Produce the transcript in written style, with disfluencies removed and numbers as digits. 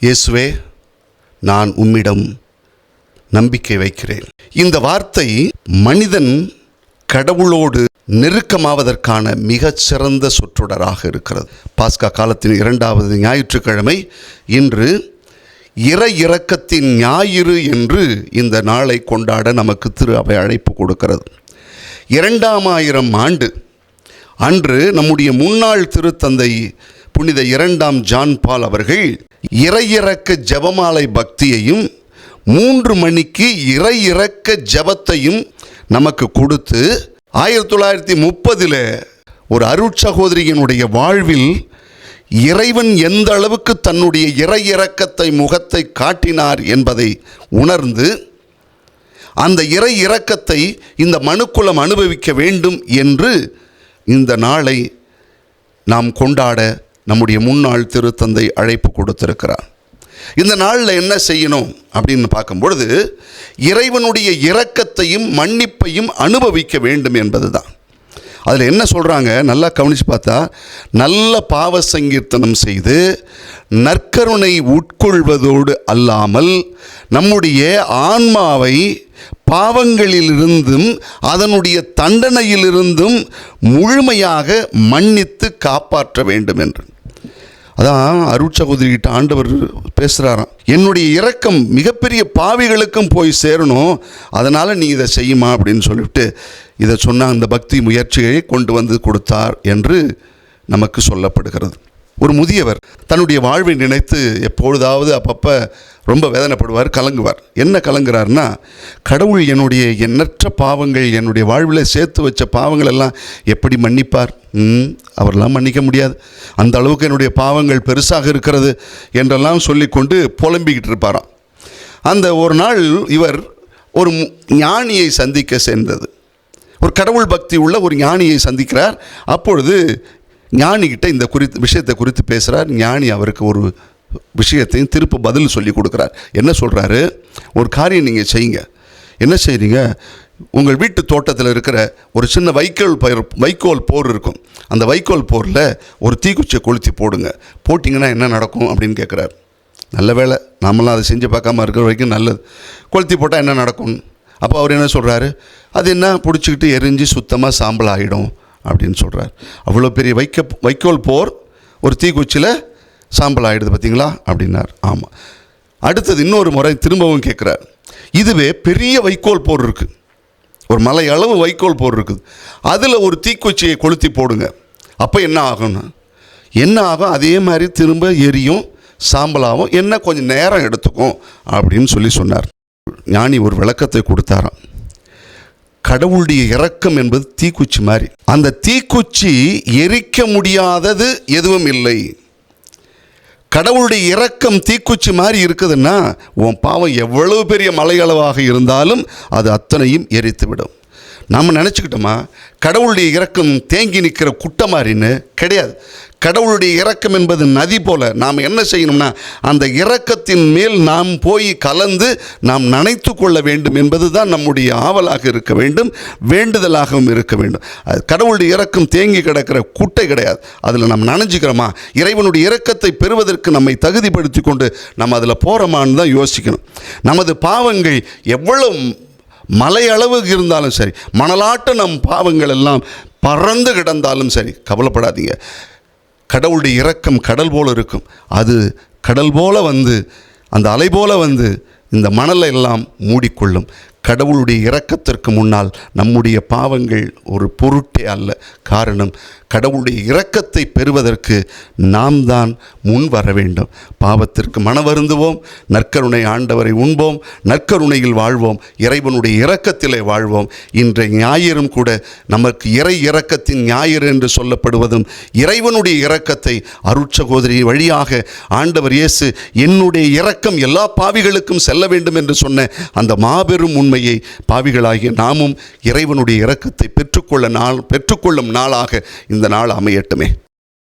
இயேசுவே, நான் உம்மிடம் நம்பிக்கை வைக்கிறேன். இந்த வார்த்தை மனிதன் கடவுளோடு நெருக்கமாவதற்கான மிகச்சிறந்த சொற்றொடராக இருக்கிறது. பாஸ்கா காலத்தின் 2வது ஞாயிற்றுக்கிழமை இன்று இறை இரக்கத்தின் ஞாயிறு என்று இந்த நாளை கொண்டாட நமக்கு திரு அவை அழைப்பு கொடுக்கிறது. 2000 ஆண்டு அன்று நம்முடைய முன்னாள் திருத்தந்தை புனித 2ஆம் ஜான் பால் அவர்கள் இறையிறக்க ஜெபமாலை பக்தியையும் 3 மணிக்கு இறையிறக்க ஜெபத்தையும் நமக்கு கொடுத்து 1930 ஒரு அருட்சகோதரியினுடைய வாழ்வில் இறைவன் எந்த அளவுக்கு தன்னுடைய இறையிறக்கத்தை முகத்தை காட்டினார் என்பதை உணர்ந்து அந்த இறை இரக்கத்தை இந்த மனுக்குலம் அனுபவிக்க வேண்டும் என்று இந்த நாளை நாம் கொண்டாட நம்முடைய முன்னாள் திருத்தந்தை அழைப்பு கொடுத்திருக்கிறார். இந்த நாளில் என்ன செய்யணும் அப்படின்னு பார்க்கும்பொழுது இறைவனுடைய இரக்கத்தையும் மன்னிப்பையும் அனுபவிக்க வேண்டும் என்பது தான். அதில் என்ன சொல்கிறாங்க, நல்லா கவனித்து பார்த்தா, நல்ல பாவ சங்கீர்த்தனம் செய்து நற்கருணை உட்கொள்வதோடு அல்லாமல் நம்முடைய ஆன்மாவை பாவங்களிலிருந்தும் அதனுடைய தண்டனையிலிருந்தும் முழுமையாக மன்னித்து காப்பாற்ற வேண்டும் என்று. அதான் அருட்சகோதரிகிட்ட ஆண்டவர் பேசுகிறாராம், என்னுடைய இரக்கம் மிகப்பெரிய பாவிகளுக்கும் போய் சேரணும், அதனால் நீ இதை செய்யுமா அப்படின்னு சொல்லிவிட்டு இதை சொன்ன அந்த பக்தி முயற்சியை கொண்டு வந்து கொடுத்தார் என்று நமக்கு சொல்லப்படுகிறது. ஒரு முதியவர் தன்னுடைய வாழ்வை நினைத்து எப்பொழுதாவது அப்பப்போ ரொம்ப வேதனைப்படுவார், கலங்குவார். என்ன கலங்குறாருன்னா, கடவுள் என்னுடைய எண்ணற்ற பாவங்கள், என்னுடைய வாழ்வில் சேர்த்து வச்ச பாவங்கள் எல்லாம் எப்படி மன்னிப்பார்? அவரெல்லாம் மன்னிக்க முடியாது, அந்த அளவுக்கு என்னுடைய பாவங்கள் பெருசாக இருக்கிறது என்றெல்லாம் சொல்லிக்கொண்டு புலம்பிக்கிட்டு இருப்பாராம். அந்த ஒரு நாள் இவர் ஒரு ஞானியை சந்திக்க சென்றது. ஒரு கடவுள் பக்தி உள்ள ஒரு ஞானியை சந்திக்கிறார். அப்பொழுது ஞானிகிட்ட இந்த விஷயத்தை குறித்து பேசுகிறார். ஞானி அவருக்கு ஒரு விஷயத்தையும் திருப்ப பதில் சொல்லி கொடுக்குறார். என்ன சொல்கிறாரு, ஒரு காரியம் நீங்கள் செய்யுங்க. என்ன செய்கிறீங்க, உங்கள் வீட்டு தோட்டத்தில் இருக்கிற ஒரு சின்ன வைக்கோல் போர் இருக்கும், அந்த வைக்கோல் போரில் ஒரு தீக்குச்சியை கொளுத்தி போடுங்க. போட்டிங்கன்னா என்ன நடக்கும் அப்படின்னு கேட்குறாரு. நல்ல வேலை, நாமெல்லாம் அதை செஞ்சு பார்க்காம இருக்கிற வரைக்கும் நல்லது. கொளுத்தி போட்டால் என்ன நடக்கும்? அப்போ அவர் என்ன சொல்கிறாரு, அது என்ன பிடிச்சிக்கிட்டு எரிஞ்சு சுத்தமாக சாம்பல் ஆகிடும் அப்படின்னு சொல்கிறார். அவ்வளோ பெரிய வைக்கோல் போர் ஒரு தீக்குச்சியில் சாம்பல் ஆகிடுது பார்த்தீங்களா அப்படின்னார். ஆமாம். அடுத்தது இன்னொரு முறை திரும்பவும் கேட்குறார். இதுவே பெரிய வைக்கோல் போர் இருக்குது, ஒரு மலை அளவு வைக்கோல் போர் இருக்குது, அதில் ஒரு தீக்குச்சியை கொளுத்தி போடுங்க. அப்போ என்ன ஆகும்னா, என்ன ஆகும், அதே மாதிரி திரும்ப எரியும், சாம்பலாகும், என்ன கொஞ்சம் நேரம் எடுத்துக்கும் அப்படின்னு சொல்லி சொன்னார். ஞானி ஒரு விளக்கத்தை கொடுத்தாராம். கடவுளுடைய இரக்கம் என்பது தீக்குச்சி மாதிரி. அந்த தீக்குச்சி எரிக்க முடியாதது எதுவும் இல்லை. கடவுளுடைய இரக்கம் தீக்குச்சி மாதிரி இருக்குதுன்னா உன் பாவம் எவ்வளவு பெரிய மலையளவாக இருந்தாலும் அது அத்தனையும் எரித்துவிடும். நாம் நினச்சிக்கிட்டோமா கடவுளுடைய இரக்கம் தேங்கி நிற்கிற குட்டை மாதிரின்னு? கிடையாது. கடவுளுடைய இரக்கம் என்பது நதி போல. நாம் என்ன செய்யணும்னா அந்த இரக்கத்தின் மேல் நாம் போய் கலந்து நாம் நனைத்து கொள்ள வேண்டும் என்பது தான் நம்முடைய ஆவலாக இருக்க வேண்டும், வேண்டுதலாகவும் இருக்க வேண்டும். அது கடவுளுடைய இரக்கம் தேங்கி கிடக்கிற குட்டை கிடையாது. அதில் நாம் நனைஞ்சிக்கிறோமா, இறைவனுடைய இரக்கத்தை பெறுவதற்கு நம்மை தகுதிப்படுத்தி கொண்டு நம்ம அதில் போகிறோமான்னு தான் யோசிக்கணும். நமது பாவங்கள் எவ்வளவு மலையளவு இருந்தாலும் சரி, மணலாட்ட நம் பாவங்கள் எல்லாம் பறந்து கிடந்தாலும் சரி, கவலைப்படாதீங்க. கடவுளுடைய இரக்கம் கடல் போல இருக்கும். அது கடல் போல வந்து, அந்த அலை போல வந்து இந்த மணலை எல்லாம் மூடிக்கொள்ளும். கடவுளுடைய இரக்கத்திற்கு முன்னால் நம்முடைய பாவங்கள் ஒரு பொருட்டே அல்ல. காரணம், கடவுளுடைய இரக்கத்தை பெறுவதற்கு நாம் தான் முன் வர வேண்டும். பாவத்திற்கு மனவருந்துவோம், நற்கருணை ஆண்டவரை உண்போம், நற்கருணையில் வாழ்வோம், இறைவனுடைய இரக்கத்திலே வாழ்வோம். இன்றைய ஞாயிறும் கூட நமக்கு இறை இரக்கத்தின் ஞாயிறு என்று சொல்லப்படுவதும், இறைவனுடைய இரக்கத்தை அருட்சகோதரி வழியாக ஆண்டவர் இயேசு என்னுடைய இரக்கம் எல்லா பாவிகளுக்கும் செல்ல வேண்டும் என்று சொன்ன அந்த மாபெரும் உண்மையை பாவிகளாகிய நாமும் இறைவனுடைய இரக்கத்தை பெற்றுக்கொள்ளும் நாளாக இந்த நாள் அமையட்டுமே.